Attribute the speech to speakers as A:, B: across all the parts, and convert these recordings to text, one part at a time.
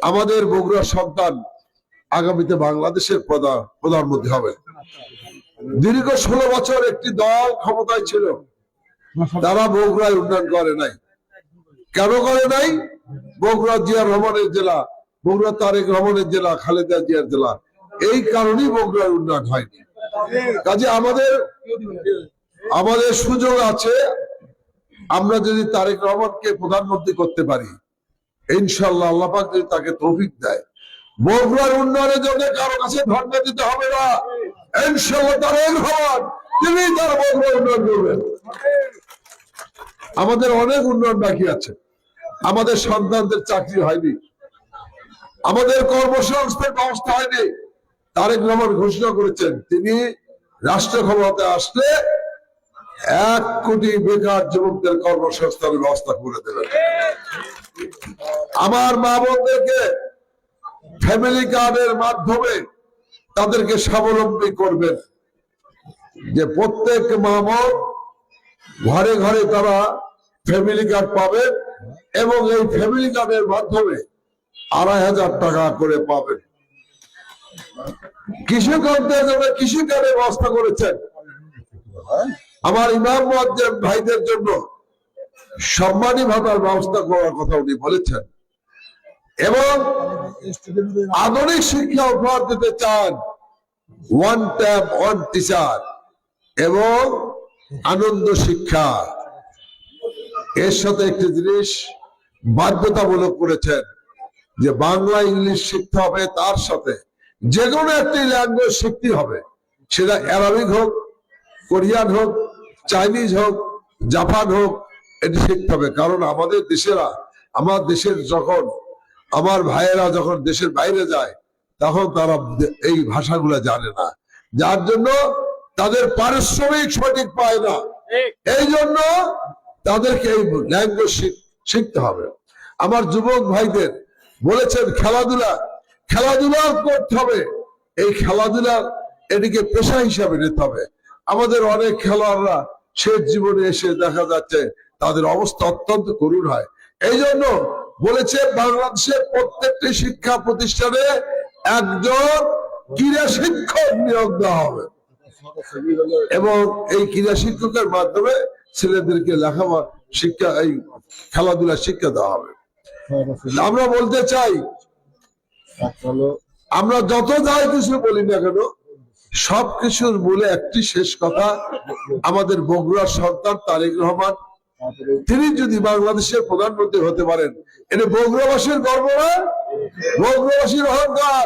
A: আমাদের বগুড়ার সন্তান আগামীতে বাংলাদেশের প্রধানমন্ত্রী হবে। দীর্ঘ 16 বছর একটি দল ক্ষমতায় ছিল, তারা বগুড়ায় উন্নয়ন করে নাই। কেন করে নাই? বগুড়া জিয়া রহমানের জেলা, বগুড়া তারেক রহমানের জেলা, খালেদা জিয়ার জেলা, এই কারণেই বগুড়ার উন্নয়ন হয়নি। কাজে আমাদের সুযোগ আছে, আমরা যদি তারেক রহমানকে প্রধানমন্ত্রী করতে পারি, ইনশাআল্লাহ আল্লাহ পাক যদি তাকে তৌফিক দেয়, বগুড়ার উন্নয়নের জন্য কারো কাছে ধর্ণা দিতে হবে না। ইনশাআল্লাহ তারেক রহমান তিনি তার বগুড়া উন্নয়ন করবেন। আমাদের অনেক উন্নয়ন বাকি আছে। আমাদের সন্তানদের চাকরি হয়নি, আমাদের কর্মসংস্থান ব্যবস্থা হয়নি। তারেক রহমান ঘোষণা করেছেন তিনি রাষ্ট্র ক্ষমতায় আসলে 1 কোটি বেকার যুবকদের কর্মসংস্থানের ব্যবস্থা করে দেবেন। আমার মা বোনদেরকে ফ্যামিলি কার্ডের মাধ্যমে তাদেরকে স্বাবলম্বী করবেন, যে প্রত্যেক মা বোন ঘরে ঘরে তারা ফ্যামিলি কার্ড পাবেন এবং এই ফ্যামিলি কার্ডের মাধ্যমে 2500 টাকা করে পাবেন। কৃষকদের জন্য কৃষি কার্ডের ব্যবস্থা করেছেন। আমার ইমাম মুয়াজ্জিন ভাইদের জন্য সম্মানী ভাতার ব্যবস্থা করার কথা উনি বলেছেন এবং আধুনিক শিক্ষা উপহার দিতে চান, 1 ট্যাব 1 টিচার এবং আনন্দ শিক্ষা। এর সাথে একটি জিনিস বাধ্যতামূলক করেছেন যে বাংলা ইংলিশ শিখতে হবে, তার সাথে যে কোনো একটি ল্যাঙ্গুয়েজ শিখতে হবে, সেটা অ্যারাবিক হোক, কোরিয়ান হোক, চাইনিজ হোক, জাপান হোক, এটি শিখতে হবে। কারণ আমাদের দেশেরা, আমার দেশের যখন আমার ভাইয়েরা যখন দেশের বাইরে যায়, তখন তারা এই ভাষাগুলো জানে না, যার জন্য তাদের পারিশ্রমিক সঠিক পায় না। এই জন্য তাদেরকে এই ল্যাঙ্গুয়েজ শিখতে হবে। আমার যুবক ভাইদের বলেছেন খেলাধুলা করতে হবে, এই খেলাধুলা এটিকে পেশা হিসাবে নিতে হবে। আমাদের অনেক খেলোয়াড়রা শেষ জীবনে এসে দেখা যাচ্ছে তাদের অবস্থা অত্যন্ত করুণ হয়। এই জন্য বলেছে বাংলাদেশের প্রত্যেকটি শিক্ষা প্রতিষ্ঠানে একজন ক্রীড়া শিক্ষক নিয়োগ দেওয়া হবে এবং এই ক্রীড়া শিক্ষকের মাধ্যমে ছেলেদেরকে লেখাপড়া শিক্ষা, এই খেলাধুলা শিক্ষা দেওয়া হবে। আমরা বলতে চাই, আমরা যত যাই কিছু বলি না কেন, সবকিছুর মূলে একটি শেষ কথা, আমাদের বগুড়ার সন্তান তারেক রহমান তিনি যদি বাংলাদেশের প্রধানমন্ত্রী হতে পারেন, এটা বগুড়াবাসীর গর্ব না, বগুড়াবাসীর অহংকার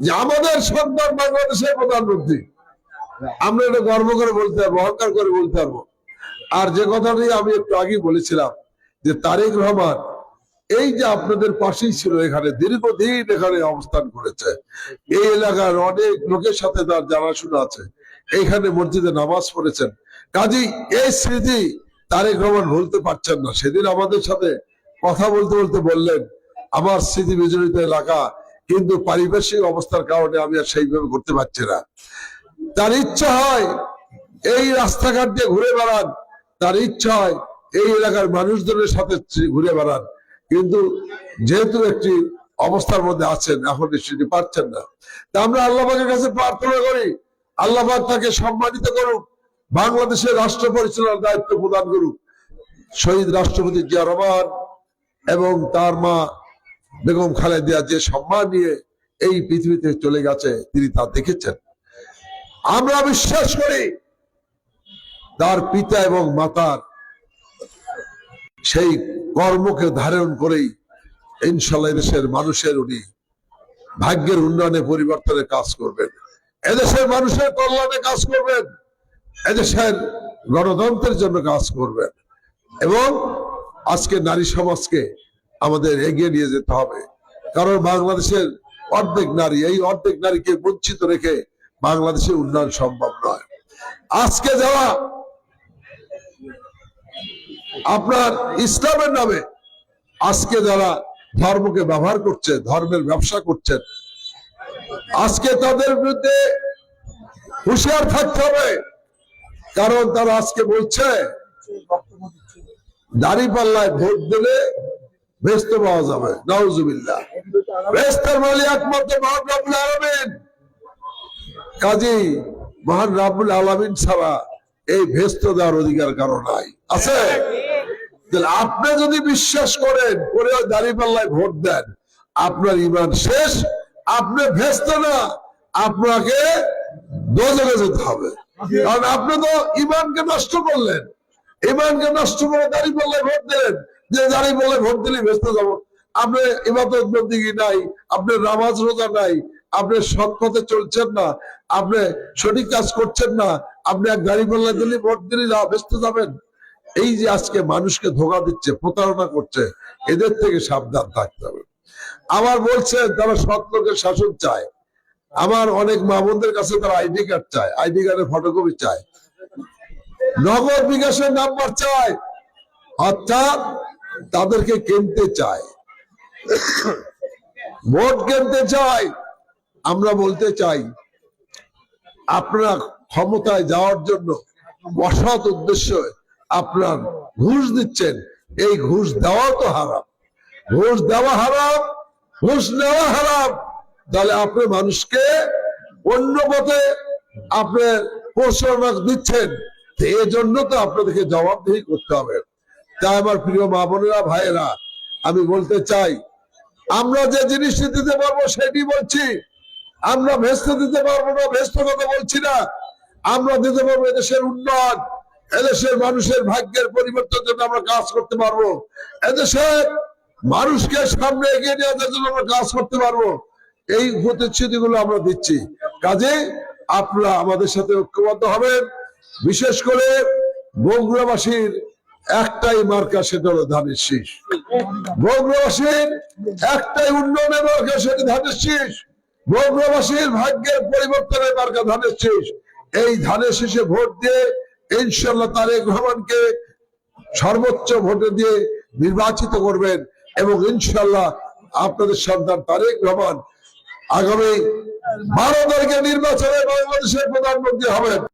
A: যে আমাদের সন্তান বাংলাদেশের প্রধানমন্ত্রী। আমরা এটা গর্ব করে বলতে পারবো, অহংকার করে বলতে পারবো। আর যে কথাটি আমি একটু আগে বলেছিলাম যে তারেক রহমান এই যে আপনাদের পাশেই ছিল, এখানে দীর্ঘদিন এখানে অবস্থান করেছে, এই এলাকার অনেক লোকের সাথে তার জানাশোনা আছে, এইখানে মসজিদে নামাজ পড়েছেন। কাজেই এই স্মৃতি তারেক রহমান ভুলতে পারছেন না। সেদিন আমাদের সাথে কথা বলতে বলতে বললেন, আমার স্মৃতি বিজড়িত এলাকা, কিন্তু পারিপার্শ্বিক অবস্থার কারণে আমি আর সেইভাবে করতে পারছি না। তার ইচ্ছা হয় এই রাস্তাঘাট দিয়ে ঘুরে বেড়ান, তার ইচ্ছা হয় এই এলাকার মানুষজনের সাথে ঘুরে বেড়ান, কিন্তু যেহেতু একটি অবস্থার মধ্যে আছেন, এখন সেটি পারছেন না। তা আমরা আল্লাহ পাকের কাছে প্রার্থনা করি, আল্লাহ পাক তাকে সম্মানিত করুক, বাংলাদেশের রাষ্ট্র পরিচালনার দায়িত্ব প্রদান করুক। শহীদ রাষ্ট্রপতি জিয়া রহমান এবং তার মা বেগম খালেদা যে সম্মান নিয়ে এই পৃথিবীতে চলে গেছে, তিনি তা দেখেছেন। আমরা বিশ্বাস করি তার পিতা এবং মাতার সেই কর্মকে ধারণ করেই ইনশাআল্লাহ দেশের মানুষের উনি ভাগ্যের উন্নয়নে পরিবর্তনে কাজ করবেন, এদেশের মানুষের কল্যাণে কাজ করবেন, এদেশের গণতন্ত্রের জন্য কাজ করবেন এবং আজকে নারী সমাজকে আমাদের এগিয়ে নিয়ে যেতে হবে। কারণ বাংলাদেশের অর্ধেক নারী, এই অর্ধেক নারীকে বঞ্চিত রেখে বাংলাদেশের উন্নয়ন সম্ভব নয়। আজকে যারা আপনার ইসলামের নামে আজকে যারা ধর্মকে ব্যবহার করছে, ধর্মের ব্যবসা করছেন, আজকে তাদের বিরুদ্ধে হুঁশিয়ার থাকতে হবে। কারণ তারা আজকে বলছে দাঁড়িপাল্লায় ভোট দিলে ভেস্ত পাওয়া যাবে। নাউজুবিল্লাহ। ভেস্তের মালিক একমাত্র মহান রব্বুল আলামিন। কাজী মহান রব্বুল আলামিন ছাড়া এই ভেস্ত দেওয়ার অধিকার কারো নাই। আছে? তাহলে আপনি যদি বিশ্বাস করেন করে দাঁড়িপাল্লায় ভোট দেন, আপনার ঈমান শেষ। আপনি ভেস্ত না, আপনাকে দোজখে যেতে হবে। কারণ আপনি তো ঈমানকে নষ্ট করলেন। ঈমানকে নষ্ট করে দাঁড়িপাল্লায় ভোট দিলেন, যে দাঁড়িপাল্লায় ভোট দিলে ভেস্তে যাবো। আপনি ইবাদত বন্দেগী নাই, আপনার নামাজ রোজা নাই, আপনি সৎ পথে চলছেন না, আপনি সঠিক কাজ করছেন না, আপনি এক দাঁড়িপাল্লায় দিলে ভোট দিলে ভেস্তে যাবেন। এই যে আজকে মানুষকে ধোঁকা দিচ্ছে, প্রতারণা করছে, এদের থেকে সাবধান থাকতে হবে। আবার বলছেন তারা সৎ লোকের শাসন চায়। আমার অনেক মা বোনদের কাছে তারা আইডি কার্ড চায়, আইডি কার্ডের ফটোকপি চায়, নগদ বিকাশের নাম্বার চায়, অর্থাৎ তাদেরকে কিনতে চায়, ভোট কিনতে চায়। আমরা বলতে চাই, আপনারা ক্ষমতায় যাওয়ার জন্য অসৎ উদ্দেশ্যে আপনার ঘুষ দিচ্ছেন। এই ঘুষ দেওয়া তো হারাম, ঘুষ দেওয়া হারাম, ঘুষ নেওয়া হারাম। তাহলে আপনি মানুষকে অন্য পথে আপনি প্রচারণা দিচ্ছেন, এই জন্য তো আপনাদেরকে জবাবদিহি করতে হবে। তাই আমার প্রিয় মা বোনেরা, ভাইয়েরা, আমি বলতে চাই, আমরা যে জিনিসটি দিতে পারবো সেটি বলছি। আমরা ভেস্তে দিতে পারবো না, ভেস্ত কথা বলছি না। আমরা দিতে পারবো এদেশের উন্নয়ন, এদেশের মানুষের ভাগ্যের পরিবর্তনের জন্য আমরা কাজ করতে পারবো, এদেশের মানুষকে সামনে এগিয়ে নিয়ে যাওয়ার জন্য আমরা কাজ করতে পারবো। এই প্রতিশ্রুতি গুলো আমরা দিচ্ছি। কাজে আপনারা আমাদের সাথে ঐক্যবদ্ধ হবেন। বিশেষ করে বগুড়াবাসীর একটাই মার্কা, সেটা হলো ধানের শীষ। বগুড়াবাসীর একটাই উন্নয়নের মার্কা, সেটা ধানের শীষ। বগুড়াবাসীর ভাগ্যের পরিবর্তনের মার্কা ধানের শীষ। এই ধানের শীষে ভোট দিয়ে ইনশাআল্লাহ তারেক রহমানকে সর্বোচ্চ ভোটে দিয়ে নির্বাচিত করবেন এবং ইনশাআল্লাহ আপনাদের সন্তান তারেক রহমান আগামী 12 তারিখে নির্বাচনে বাংলাদেশের প্রধানমন্ত্রী হবেন।